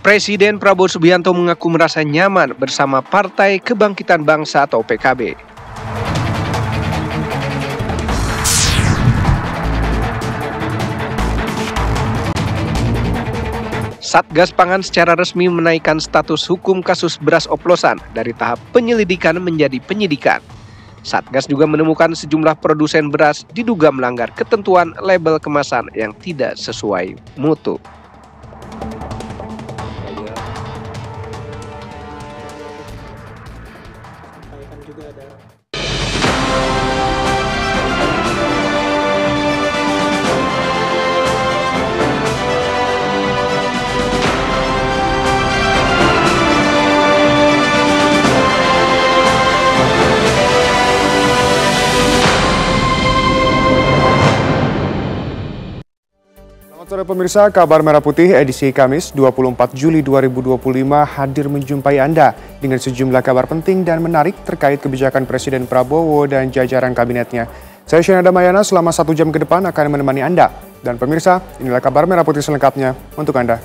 Presiden Prabowo Subianto mengaku merasa nyaman bersama Partai Kebangkitan Bangsa atau PKB. Satgas Pangan secara resmi menaikkan status hukum kasus beras oplosan dari tahap penyelidikan menjadi penyidikan. Satgas juga menemukan sejumlah produsen beras diduga melanggar ketentuan label kemasan yang tidak sesuai mutu. Selamat sore pemirsa, Kabar Merah Putih edisi Kamis 24 Juli 2025 hadir menjumpai Anda dengan sejumlah kabar penting dan menarik terkait kebijakan Presiden Prabowo dan jajaran kabinetnya. Saya Shena Damayana selama 1 jam ke depan akan menemani Anda. Dan pemirsa, inilah Kabar Merah Putih selengkapnya untuk Anda.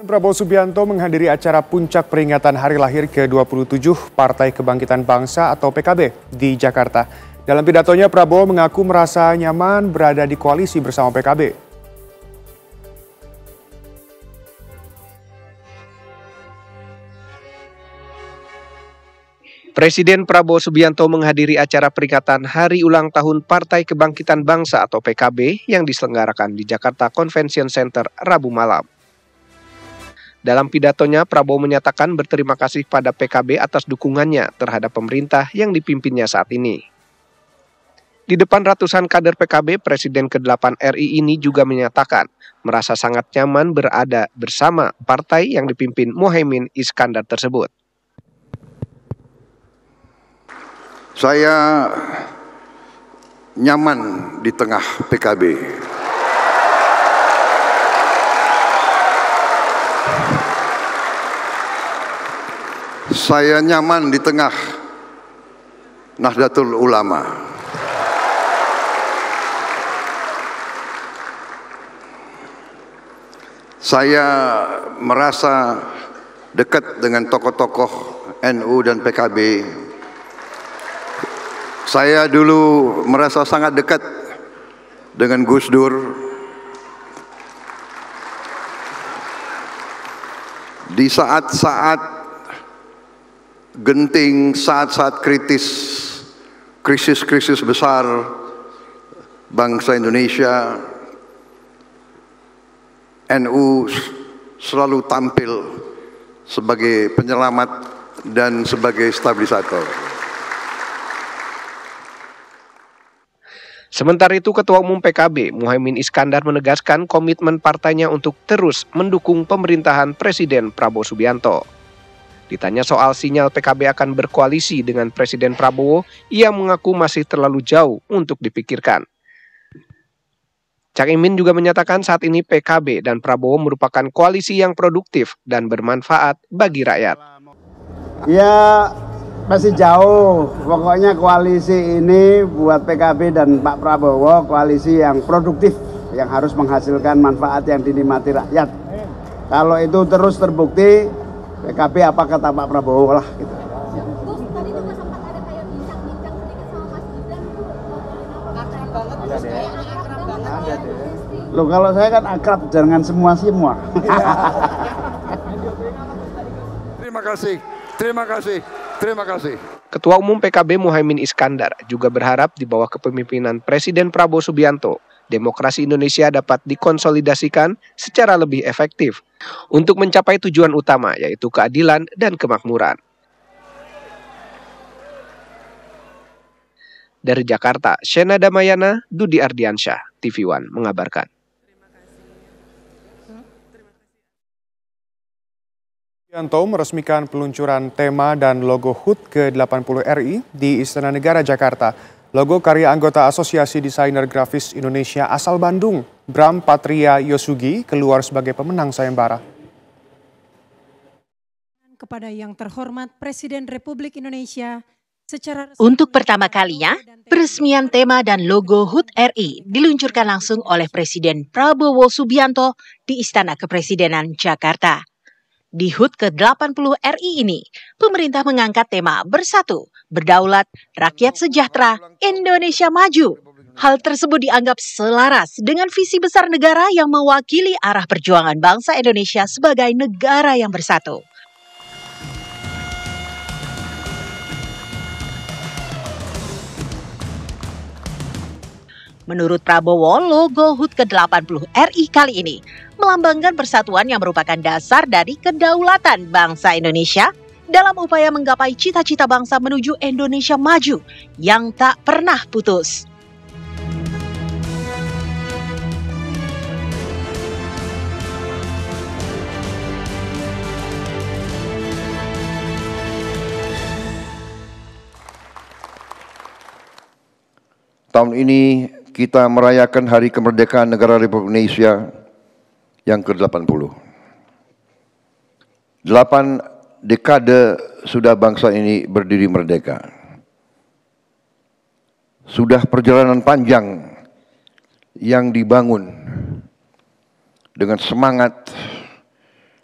Prabowo Subianto menghadiri acara puncak peringatan hari lahir ke-27 Partai Kebangkitan Bangsa atau PKB di Jakarta. Dalam pidatonya, Prabowo mengaku merasa nyaman berada di koalisi bersama PKB. Presiden Prabowo Subianto menghadiri acara peringatan Hari Ulang Tahun Partai Kebangkitan Bangsa atau PKB yang diselenggarakan di Jakarta Convention Center Rabu malam. Dalam pidatonya, Prabowo menyatakan berterima kasih pada PKB atas dukungannya terhadap pemerintah yang dipimpinnya saat ini. Di depan ratusan kader PKB, Presiden ke-8 RI ini juga menyatakan merasa sangat nyaman berada bersama partai yang dipimpin Muhaimin Iskandar tersebut. Saya nyaman di tengah PKB. Saya nyaman di tengah Nahdlatul Ulama. Saya merasa dekat dengan tokoh-tokoh NU dan PKB. Saya dulu merasa sangat dekat dengan Gus Dur. Di saat-saat genting, saat-saat krisis besar bangsa Indonesia, NU selalu tampil sebagai penyelamat dan sebagai stabilisator. Sementara itu, Ketua Umum PKB, Muhaimin Iskandar menegaskan komitmen partainya untuk terus mendukung pemerintahan Presiden Prabowo Subianto. Ditanya soal sinyal PKB akan berkoalisi dengan Presiden Prabowo, ia mengaku masih terlalu jauh untuk dipikirkan. Cak Imin juga menyatakan saat ini PKB dan Prabowo merupakan koalisi yang produktif dan bermanfaat bagi rakyat. Ya masih jauh, pokoknya koalisi ini buat PKB dan Pak Prabowo koalisi yang produktif, yang harus menghasilkan manfaat yang dinikmati rakyat. Kalau itu terus terbukti, PKB apa kata Pak Prabowo lah gitu. Gus, tadi juga sempat ada kayak bincang-bincang sedikit sama Mas Gibran. Akrab banget, Gus, kayak akrab banget. Loh, kalau saya kan akrab dengan semua. Terima kasih. Ketua Umum PKB Muhaimin Iskandar juga berharap di bawah kepemimpinan Presiden Prabowo Subianto, demokrasi Indonesia dapat dikonsolidasikan secara lebih efektif untuk mencapai tujuan utama yaitu keadilan dan kemakmuran. Dari Jakarta, Shena Damayana, Dudi Ardiansyah, TV One mengabarkan. Subianto meresmikan peluncuran tema dan logo HUT ke-80 RI di Istana Negara Jakarta. Logo karya anggota Asosiasi Desainer Grafis Indonesia asal Bandung, Bram Patria Yosugi, keluar sebagai pemenang sayembara. kepada yang terhormat Presiden Republik Indonesia secara resmi. Untuk pertama kalinya, peresmian tema dan logo HUT RI diluncurkan langsung oleh Presiden Prabowo Subianto di Istana Kepresidenan Jakarta. Di HUT ke-80 RI ini, pemerintah mengangkat tema Bersatu, Berdaulat, Rakyat Sejahtera, Indonesia Maju. Hal tersebut dianggap selaras dengan visi besar negara yang mewakili arah perjuangan bangsa Indonesia sebagai negara yang bersatu. Menurut Prabowo, logo HUT ke-80 RI kali ini melambangkan persatuan yang merupakan dasar dari kedaulatan bangsa Indonesia dalam upaya menggapai cita-cita bangsa menuju Indonesia maju yang tak pernah putus. Tahun ini kita merayakan Hari Kemerdekaan Negara Republik Indonesia yang ke-80. 8 dekade sudah bangsa ini berdiri merdeka. Sudah perjalanan panjang yang dibangun dengan semangat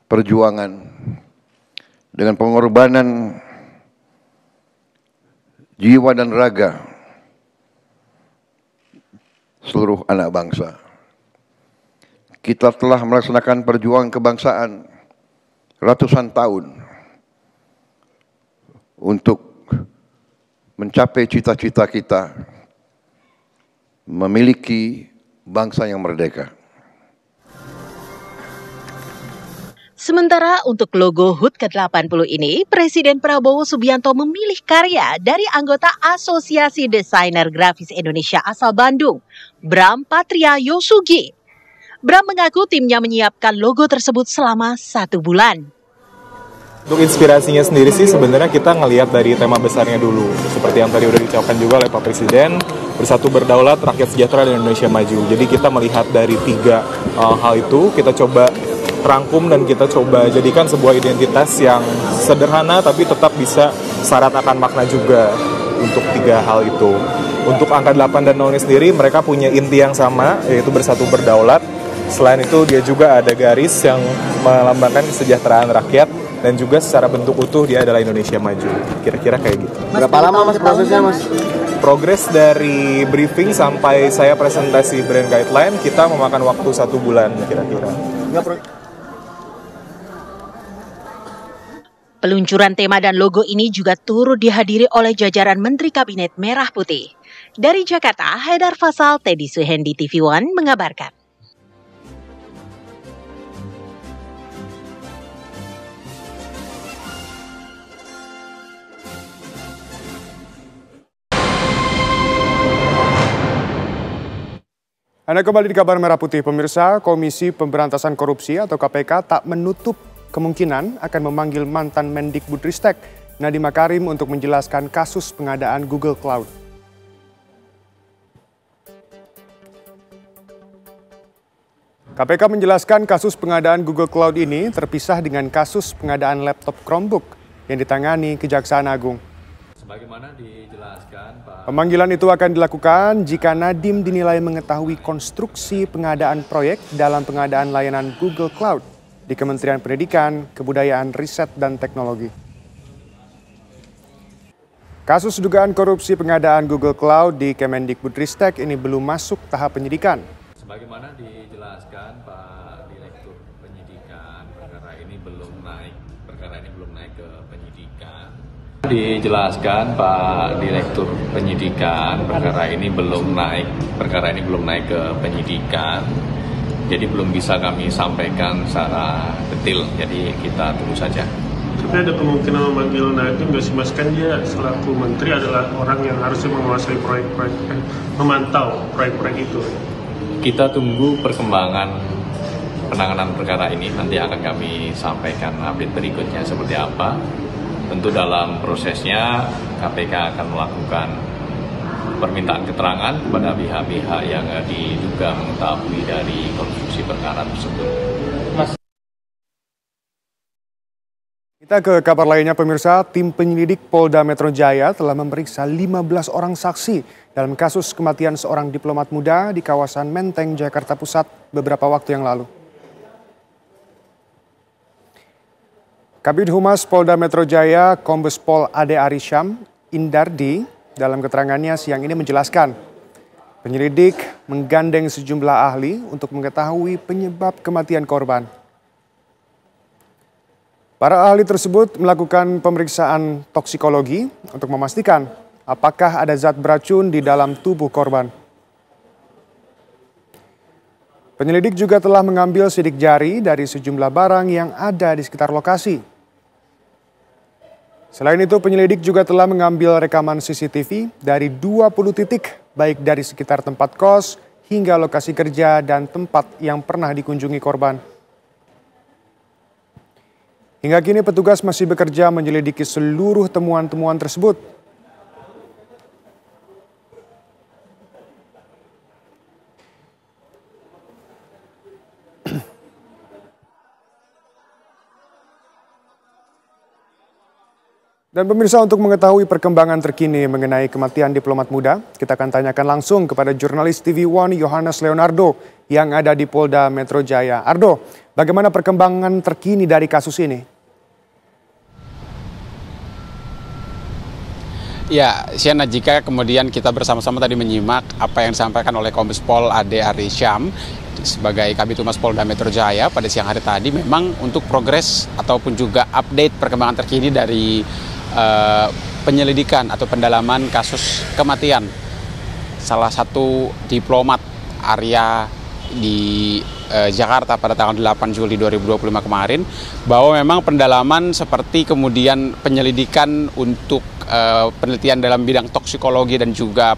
perjuangan, dengan pengorbanan jiwa dan raga seluruh anak bangsa. Kita telah melaksanakan perjuangan kebangsaan ratusan tahun untuk mencapai cita-cita kita memiliki bangsa yang merdeka. Sementara untuk logo HUT ke-80 ini, Presiden Prabowo Subianto memilih karya dari anggota Asosiasi Desainer Grafis Indonesia asal Bandung, Bram Patria Yosugi. Bram mengaku timnya menyiapkan logo tersebut selama 1 bulan. Untuk inspirasinya sendiri sih sebenarnya kita ngelihat dari tema besarnya dulu. Seperti yang tadi udah diucapkan juga oleh Pak Presiden, bersatu berdaulat, rakyat sejahtera, dan Indonesia maju. Jadi kita melihat dari 3 hal itu, kita coba rangkum dan kita coba jadikan sebuah identitas yang sederhana tapi tetap bisa syarat akan makna juga untuk 3 hal itu. Untuk angka 8 dan 0 sendiri mereka punya inti yang sama, yaitu bersatu berdaulat. Selain itu dia juga ada garis yang melambangkan kesejahteraan rakyat dan juga secara bentuk utuh dia adalah Indonesia maju. Kira-kira kayak gitu. Berapa lama Mas prosesnya Mas? Progres dari briefing sampai saya presentasi brand guideline kita memakan waktu 1 bulan kira-kira. Peluncuran tema dan logo ini juga turut dihadiri oleh jajaran Menteri Kabinet Merah Putih. Dari Jakarta, Haidar Fasal, Teddy Suhendi, TV One mengabarkan. Anda kembali di Kabar Merah Putih, pemirsa. Komisi Pemberantasan Korupsi atau KPK tak menutup kemungkinan akan memanggil mantan Mendikbudristek Nadiem Makarim untuk menjelaskan kasus pengadaan Google Cloud. KPK menjelaskan kasus pengadaan Google Cloud ini terpisah dengan kasus pengadaan laptop Chromebook yang ditangani Kejaksaan Agung. Sebagaimana dijelaskan, Pak. Pemanggilan itu akan dilakukan jika Nadiem dinilai mengetahui konstruksi pengadaan proyek dalam pengadaan layanan Google Cloud di Kementerian Pendidikan, Kebudayaan, Riset, dan Teknologi. Kasus dugaan korupsi pengadaan Google Cloud di Kemendikbudristek ini belum masuk tahap penyidikan. Sebagaimana dijelaskan Pak Direktur Penyidikan, perkara ini belum naik ke penyidikan. Dijelaskan Pak Direktur Penyidikan, perkara ini belum naik ke penyidikan. Jadi belum bisa kami sampaikan secara detail. Jadi kita tunggu saja. Tapi ada kemungkinan memanggil Nadiem nggak sih Mas? Kan dia selaku menteri adalah orang yang harusnya menguasai proyek-proyek, memantau proyek-proyek itu. Kita tunggu perkembangan penanganan perkara ini. Nanti akan kami sampaikan update berikutnya seperti apa. Tentu dalam prosesnya KPK akan melakukan permintaan keterangan kepada pihak-pihak yang diduga mengetahui dari konstruksi perkara tersebut. Kita ke kabar lainnya pemirsa, tim penyelidik Polda Metro Jaya telah memeriksa 15 orang saksi dalam kasus kematian seorang diplomat muda di kawasan Menteng, Jakarta Pusat beberapa waktu yang lalu. Kabid Humas Polda Metro Jaya, Kombes Pol Ade Arisham Indardi, dalam keterangannya siang ini menjelaskan, penyelidik menggandeng sejumlah ahli untuk mengetahui penyebab kematian korban. Para ahli tersebut melakukan pemeriksaan toksikologi untuk memastikan apakah ada zat beracun di dalam tubuh korban. Penyelidik juga telah mengambil sidik jari dari sejumlah barang yang ada di sekitar lokasi. Selain itu, penyelidik juga telah mengambil rekaman CCTV dari 20 titik, baik dari sekitar tempat kos hingga lokasi kerja dan tempat yang pernah dikunjungi korban. Hingga kini petugas masih bekerja menyelidiki seluruh temuan-temuan tersebut. Dan pemirsa, untuk mengetahui perkembangan terkini mengenai kematian diplomat muda, kita akan tanyakan langsung kepada jurnalis TV One Yohanes Leonardo yang ada di Polda Metro Jaya. Ardo, bagaimana perkembangan terkini dari kasus ini? Ya, Siana, jika kemudian kita bersama-sama tadi menyimak apa yang disampaikan oleh Kombes Pol Ade Arisham sebagai Kabid Humas Polda Metro Jaya pada siang hari tadi, memang untuk progres ataupun juga update perkembangan terkini dari penyelidikan atau pendalaman kasus kematian salah satu diplomat Arya di Jakarta pada tanggal 8 Juli 2025 kemarin, bahwa memang pendalaman seperti kemudian penyelidikan untuk penelitian dalam bidang toksikologi dan juga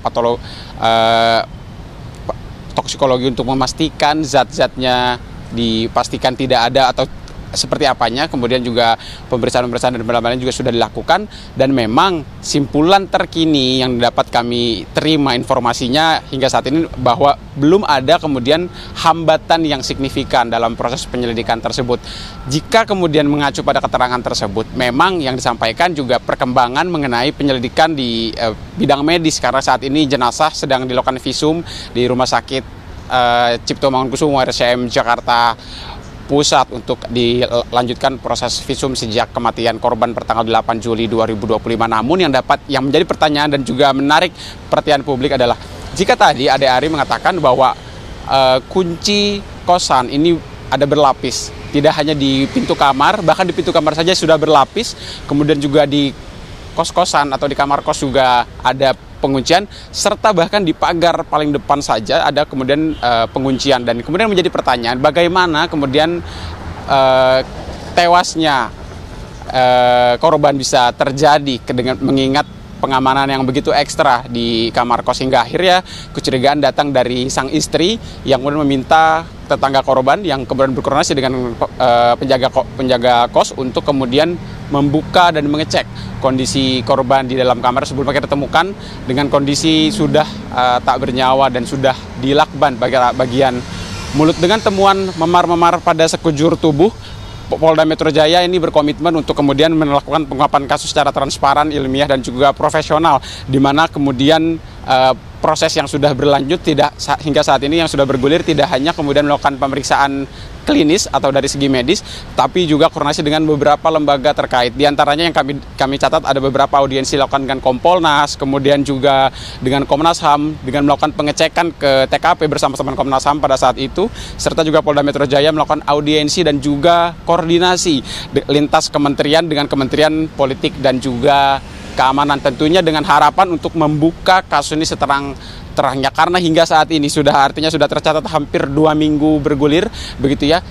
toksikologi untuk memastikan zat-zatnya dipastikan tidak ada atau seperti apanya, kemudian juga pemeriksaan-pemeriksaan dan pendalaman juga sudah dilakukan, dan memang simpulan terkini yang dapat kami terima informasinya hingga saat ini bahwa belum ada kemudian hambatan yang signifikan dalam proses penyelidikan tersebut. Jika kemudian mengacu pada keterangan tersebut, memang yang disampaikan juga perkembangan mengenai penyelidikan di bidang medis, karena saat ini jenazah sedang dilakukan visum di Rumah Sakit Cipto Mangunkusumo RSCM Jakarta Pusat untuk dilanjutkan proses visum sejak kematian korban pertanggal 8 Juli 2025. Namun yang menjadi pertanyaan dan juga menarik perhatian publik adalah, jika tadi Ade Ari mengatakan bahwa kunci kosan ini ada berlapis, tidak hanya di pintu kamar, bahkan di pintu kamar saja sudah berlapis, kemudian juga di kos-kosan atau di kamar kos juga ada penguncian, serta bahkan di pagar paling depan saja ada kemudian penguncian. Dan kemudian menjadi pertanyaan, bagaimana kemudian tewasnya korban bisa terjadi dengan mengingat pengamanan yang begitu ekstra di kamar kos, hingga akhirnya kecurigaan datang dari sang istri yang kemudian meminta tetangga korban yang kemudian berkoordinasi dengan penjaga kos untuk kemudian membuka dan mengecek kondisi korban di dalam kamar sebelum akhirnya ditemukan dengan kondisi sudah tak bernyawa dan sudah dilakban bagian mulut. Dengan temuan memar-memar pada sekujur tubuh, Polda Metro Jaya ini berkomitmen untuk kemudian melakukan pengungkapan kasus secara transparan, ilmiah, dan juga profesional, di mana kemudian proses yang sudah berlanjut hingga saat ini yang sudah bergulir tidak hanya kemudian melakukan pemeriksaan klinis atau dari segi medis, tapi juga koordinasi dengan beberapa lembaga terkait. Di antaranya yang kami catat ada beberapa audiensi dilakukan dengan Kompolnas, kemudian juga dengan Komnas HAM, dengan melakukan pengecekan ke TKP bersama-sama Komnas HAM pada saat itu, serta juga Polda Metro Jaya melakukan audiensi dan juga koordinasi lintas kementerian dengan Kementerian Politik dan juga Keamanan, tentunya dengan harapan untuk membuka kasus ini seterang-terangnya, karena hingga saat ini sudah tercatat hampir 2 minggu bergulir begitu ya.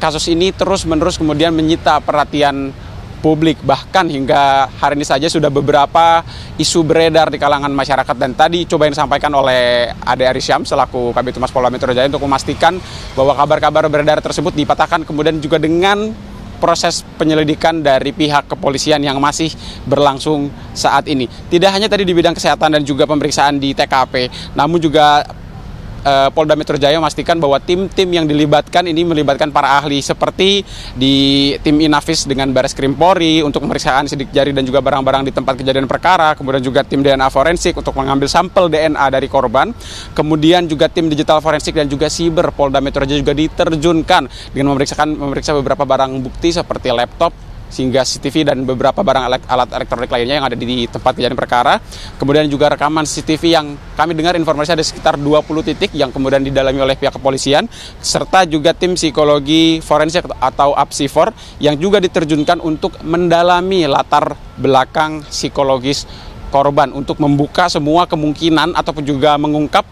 Kasus ini terus-menerus kemudian menyita perhatian publik, bahkan hingga hari ini saja sudah beberapa isu beredar di kalangan masyarakat. Dan tadi coba yang disampaikan oleh Ade Arisham selaku Kabid Humas Polda Metro Jaya untuk memastikan bahwa kabar-kabar beredar tersebut dipatahkan kemudian juga dengan proses penyelidikan dari pihak kepolisian yang masih berlangsung saat ini. Tidak hanya tadi di bidang kesehatan dan juga pemeriksaan di TKP, namun juga Polda Metro Jaya memastikan bahwa tim-tim yang dilibatkan ini melibatkan para ahli seperti di tim Inavis dengan Baris Krim Polri untuk pemeriksaan sidik jari dan juga barang-barang di tempat kejadian perkara, kemudian juga tim DNA forensik untuk mengambil sampel DNA dari korban, kemudian juga tim digital forensik dan juga siber Polda Metro Jaya juga diterjunkan dengan memeriksa beberapa barang bukti seperti laptop, sehingga CCTV dan beberapa barang alat elektronik lainnya yang ada di tempat kejadian perkara. Kemudian juga rekaman CCTV yang kami dengar informasi ada sekitar 20 titik yang kemudian didalami oleh pihak kepolisian, serta juga tim psikologi forensik atau APSIFOR yang juga diterjunkan untuk mendalami latar belakang psikologis korban untuk membuka semua kemungkinan ataupun juga mengungkap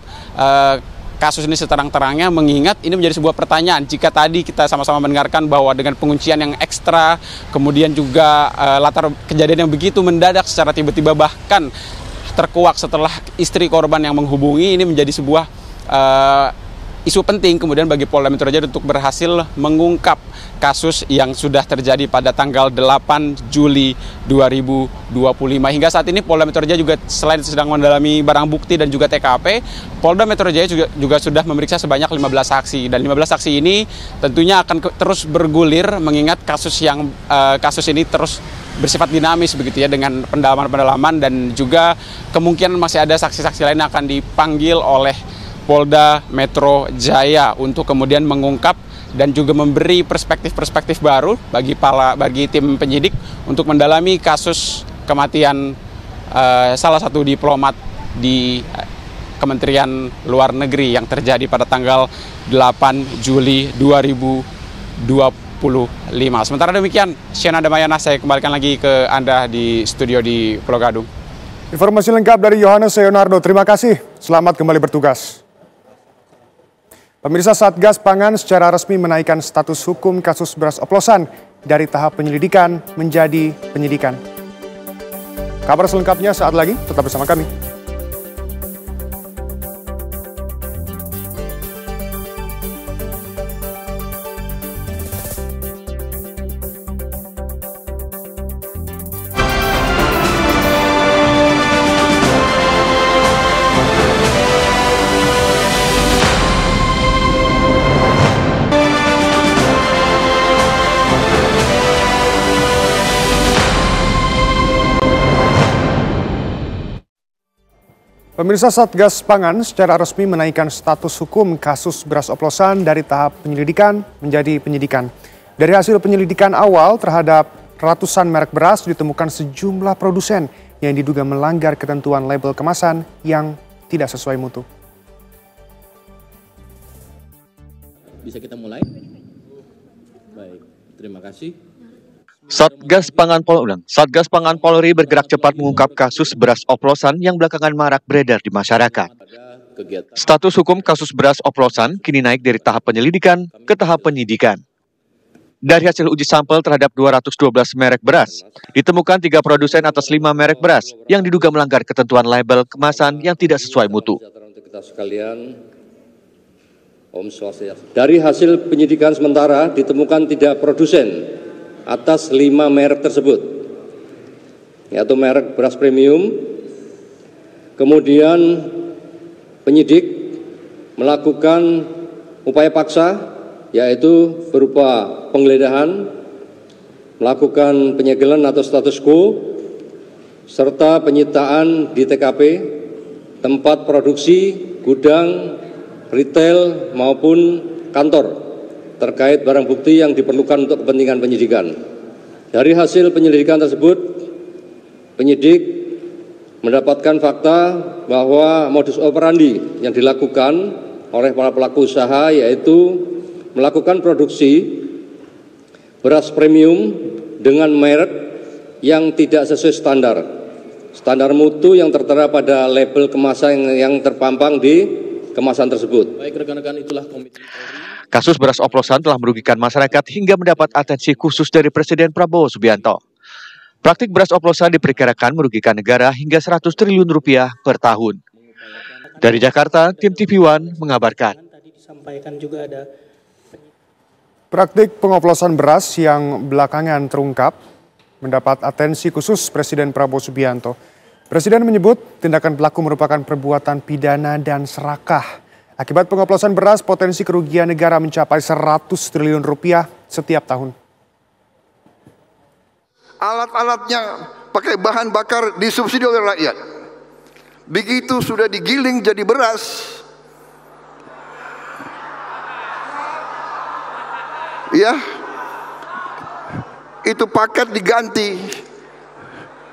kasus ini seterang-terangnya, mengingat ini menjadi sebuah pertanyaan jika tadi kita sama-sama mendengarkan bahwa dengan penguncian yang ekstra, kemudian juga latar kejadian yang begitu mendadak secara tiba-tiba bahkan terkuak setelah istri korban yang menghubungi, ini menjadi sebuah isu penting kemudian bagi Polda Metro Jaya untuk berhasil mengungkap kasus yang sudah terjadi pada tanggal 8 Juli 2025. Hingga saat ini Polda Metro Jaya juga selain sedang mendalami barang bukti dan juga TKP, Polda Metro Jaya juga sudah memeriksa sebanyak 15 saksi, dan 15 saksi ini tentunya akan terus bergulir mengingat kasus ini terus bersifat dinamis begitu ya, dengan pendalaman-pendalaman dan juga kemungkinan masih ada saksi-saksi lain yang akan dipanggil oleh Polda Metro Jaya untuk kemudian mengungkap dan juga memberi perspektif-perspektif baru bagi tim penyidik untuk mendalami kasus kematian salah satu diplomat di Kementerian Luar Negeri yang terjadi pada tanggal 8 Juli 2025. Sementara demikian, Shena Damayana, saya kembalikan lagi ke Anda di studio di Pulau Gadung. Informasi lengkap dari Yohanes Leonardo. Terima kasih. Selamat kembali bertugas. Pemirsa, Satgas Pangan secara resmi menaikkan status hukum kasus beras oplosan dari tahap penyelidikan menjadi penyidikan. Kabar selengkapnya saat lagi, tetap bersama kami. Pemirsa, Satgas Pangan secara resmi menaikkan status hukum kasus beras oplosan dari tahap penyelidikan menjadi penyidikan. Dari hasil penyelidikan awal terhadap ratusan merek beras ditemukan sejumlah produsen yang diduga melanggar ketentuan label kemasan yang tidak sesuai mutu. Bisa kita mulai? Baik, terima kasih. Satgas Pangan Polri bergerak cepat mengungkap kasus beras oplosan yang belakangan marak beredar di masyarakat. Status hukum kasus beras oplosan kini naik dari tahap penyelidikan ke tahap penyidikan. Dari hasil uji sampel terhadap 212 merek beras, ditemukan 3 produsen atas 5 merek beras yang diduga melanggar ketentuan label kemasan yang tidak sesuai mutu. Dari hasil penyidikan sementara ditemukan 3 produsen atas 5 merek tersebut, yaitu merek beras premium. Kemudian penyidik melakukan upaya paksa, yaitu berupa penggeledahan, melakukan penyegelan atau status quo, serta penyitaan di TKP, tempat produksi, gudang, retail maupun kantor terkait barang bukti yang diperlukan untuk kepentingan penyidikan. Dari hasil penyelidikan tersebut, penyidik mendapatkan fakta bahwa modus operandi yang dilakukan oleh para pelaku usaha yaitu melakukan produksi beras premium dengan merek yang tidak sesuai standar mutu yang tertera pada label kemasan yang terpampang di kemasan tersebut. Baik rekan-rekan, itulah komitmen Polri. Kasus beras oplosan telah merugikan masyarakat hingga mendapat atensi khusus dari Presiden Prabowo Subianto. Praktik beras oplosan diperkirakan merugikan negara hingga 100 triliun rupiah per tahun. Dari Jakarta, tim TV One mengabarkan. Praktik pengoplosan beras yang belakangan terungkap mendapat atensi khusus Presiden Prabowo Subianto. Presiden menyebut tindakan pelaku merupakan perbuatan pidana dan serakah Akibat pengoplosan beras, potensi kerugian negara mencapai 100 triliun rupiah setiap tahun. Alat-alatnya pakai bahan bakar disubsidi oleh rakyat. Begitu sudah digiling jadi beras, ya, itu paket diganti.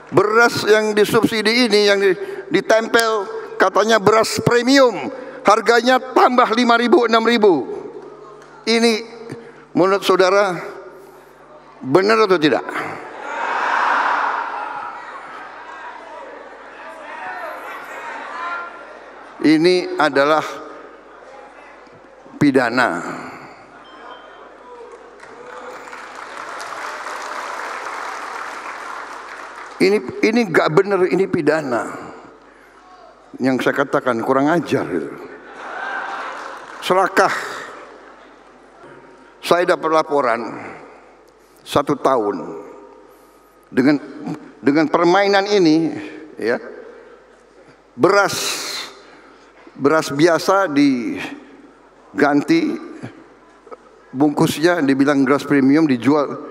Beras yang disubsidi ini yang ditempel katanya beras premium, harganya tambah 5.000, 6.000. Ini menurut saudara benar atau tidak? Ini adalah pidana. Ini gak benar, ini pidana. Yang saya katakan kurang ajar. Serakah. Saya dapat laporan 1 tahun dengan permainan ini, ya, beras biasa diganti bungkusnya, dibilang beras premium, dijual.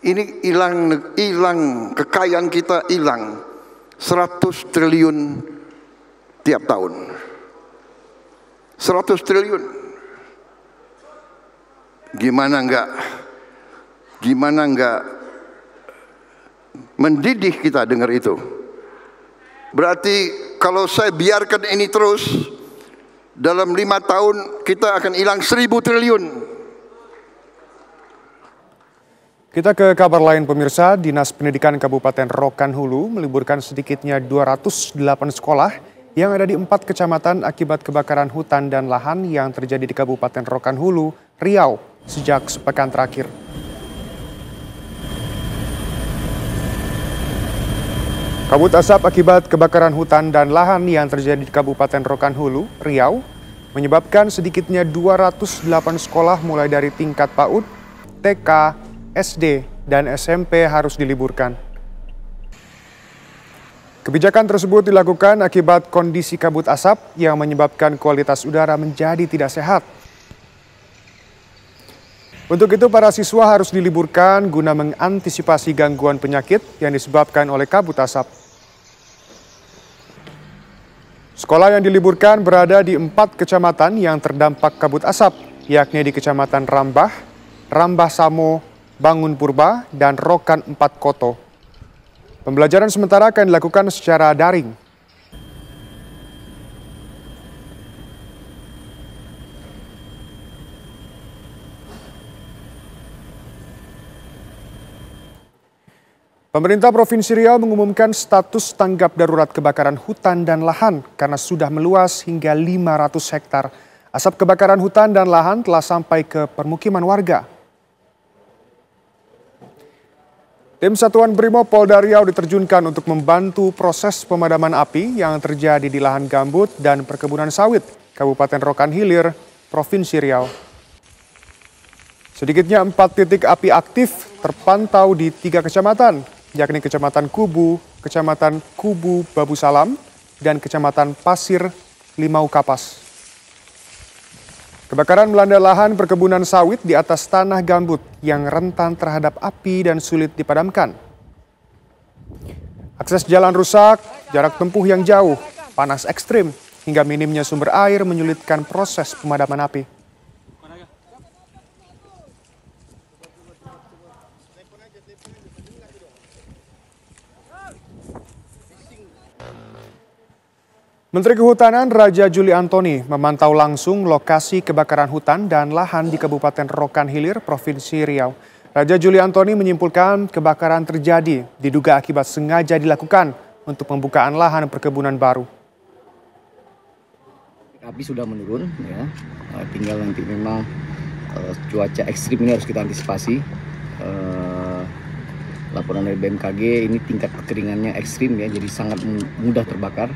Ini hilang kekayaan kita, hilang 100 triliun tiap tahun. 100 triliun. Gimana enggak mendidih kita dengar itu. Berarti kalau saya biarkan ini terus, dalam 5 tahun kita akan hilang 1.000 triliun. Kita ke kabar lain pemirsa, Dinas Pendidikan Kabupaten Rokan Hulu meliburkan sedikitnya 208 sekolah yang ada di 4 kecamatan akibat kebakaran hutan dan lahan yang terjadi di Kabupaten Rokan Hulu, Riau sejak sepekan terakhir. Kabut asap akibat kebakaran hutan dan lahan yang terjadi di Kabupaten Rokan Hulu, Riau, menyebabkan sedikitnya 208 sekolah mulai dari tingkat PAUD, TK, SD, dan SMP harus diliburkan. Kebijakan tersebut dilakukan akibat kondisi kabut asap yang menyebabkan kualitas udara menjadi tidak sehat. Untuk itu para siswa harus diliburkan guna mengantisipasi gangguan penyakit yang disebabkan oleh kabut asap. Sekolah yang diliburkan berada di 4 kecamatan yang terdampak kabut asap, yakni di Kecamatan Rambah, Rambah Samo, Bangun Purba, dan Rokan 4 Koto. Pembelajaran sementara akan dilakukan secara daring. Pemerintah Provinsi Riau mengumumkan status tanggap darurat kebakaran hutan dan lahan karena sudah meluas hingga 500 hektar. Asap kebakaran hutan dan lahan telah sampai ke permukiman warga. Tim Satuan Brimob Polda Riau diterjunkan untuk membantu proses pemadaman api yang terjadi di lahan gambut dan perkebunan sawit, Kabupaten Rokan Hilir, Provinsi Riau. Sedikitnya 4 titik api aktif terpantau di 3 kecamatan, yakni Kecamatan Kubu, Kecamatan Kubu Babu Salam, dan Kecamatan Pasir Limau Kapas. Kebakaran melanda lahan perkebunan sawit di atas tanah gambut yang rentan terhadap api dan sulit dipadamkan. Akses jalan rusak, jarak tempuh yang jauh, panas ekstrim, hingga minimnya sumber air menyulitkan proses pemadaman api. Menteri Kehutanan Raja Juli Antoni memantau langsung lokasi kebakaran hutan dan lahan di Kabupaten Rokan Hilir, Provinsi Riau. Raja Juli Antoni menyimpulkan kebakaran terjadi diduga akibat sengaja dilakukan untuk pembukaan lahan perkebunan baru. Api sudah menurun, ya. Tinggal nanti memang cuaca ekstrim ini harus kita antisipasi. Laporan dari BMKG ini tingkat kekeringannya ekstrim, ya, jadi sangat mudah terbakar.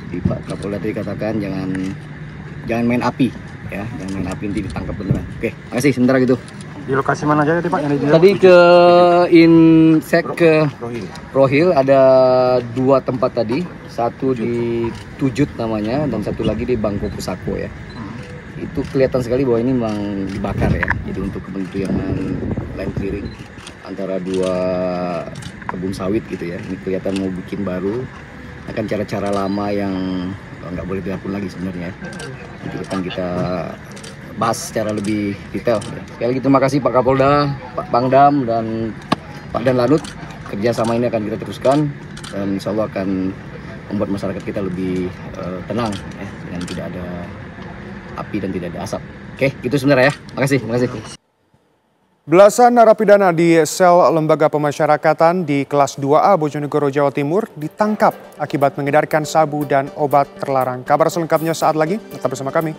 Jadi Pak Kapolda tadi katakan jangan main api, ya, jangan main api, nanti ditangkap beneran. Oke, makasih, sebentar gitu. Di lokasi mana aja tadi Pak? Tadi saya ke Rohil, ada 2 tempat tadi. Satu di Tujut namanya, dan satu lagi di Bangko Pusako ya. Itu kelihatan sekali bahwa ini memang dibakar ya. Jadi untuk kepentingan land clearing antara 2 kebun sawit gitu ya. Ini kelihatan mau bikin baru. Akan cara-cara lama yang nggak boleh dilakukan lagi sebenarnya. Nanti akan kita bahas secara lebih detail. Sekali lagi terima kasih Pak Kapolda, Pak Pangdam, dan Pak Danlanut. Kerjasama ini akan kita teruskan dan insya Allah akan membuat masyarakat kita lebih tenang ya, dengan tidak ada api dan tidak ada asap. Oke, gitu sebenarnya ya. Makasih. Belasan narapidana di sel Lembaga Pemasyarakatan di kelas 2A Bojonegoro, Jawa Timur ditangkap akibat mengedarkan sabu dan obat terlarang. Kabar selengkapnya saat lagi, tetap bersama kami.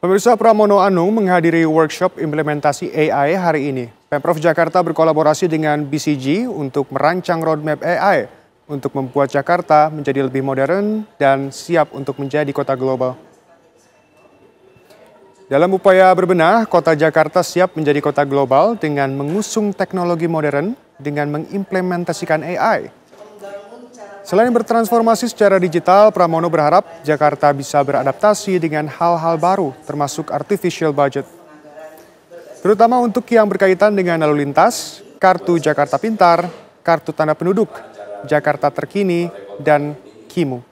Pemirsa, Pramono Anung menghadiri workshop implementasi AI hari ini. Pemprov Jakarta berkolaborasi dengan BCG untuk merancang roadmap AI untuk membuat Jakarta menjadi lebih modern dan siap untuk menjadi kota global. Dalam upaya berbenah, kota Jakarta siap menjadi kota global dengan mengusung teknologi modern dengan mengimplementasikan AI. Selain bertransformasi secara digital, Pramono berharap Jakarta bisa beradaptasi dengan hal-hal baru, termasuk artificial budget. Terutama untuk yang berkaitan dengan lalu lintas, Kartu Jakarta Pintar, Kartu Tanda Penduduk, Jakarta Terkini, dan KIMU.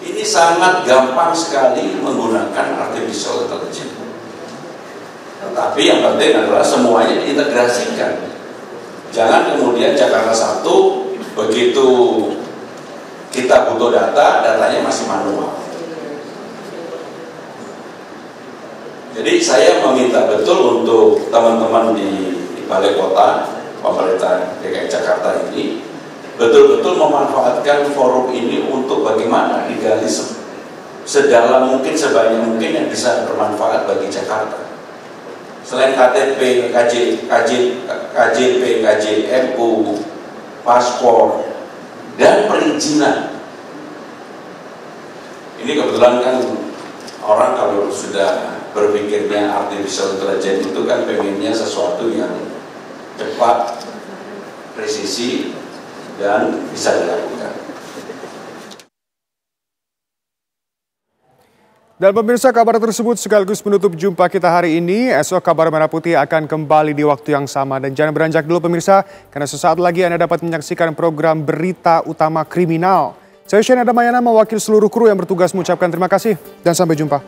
Ini sangat gampang sekali menggunakan artificial intelligence. Tetapi yang penting adalah semuanya diintegrasikan. Jangan kemudian Jakarta 1 begitu kita butuh data, datanya masih manual. Jadi saya meminta betul untuk teman-teman di Balai Kota, pemerintah DKI Jakarta ini, betul-betul memanfaatkan forum ini untuk bagaimana digali sedalam mungkin, sebanyak mungkin yang bisa bermanfaat bagi Jakarta. Selain KTP, KJP, KJMU, paspor, dan perizinan. Ini kebetulan kan orang kalau sudah berpikirnya artificial intelligence itu kan pengennya sesuatu yang cepat, presisi, dan bisa dilakukan. Dan pemirsa, kabar tersebut sekaligus menutup jumpa kita hari ini. Esok Kabar Merah Putih akan kembali di waktu yang sama. Dan jangan beranjak dulu pemirsa, karena sesaat lagi Anda dapat menyaksikan program Berita Utama Kriminal. Saya Shane Adamayana, mewakili seluruh kru yang bertugas mengucapkan terima kasih dan sampai jumpa.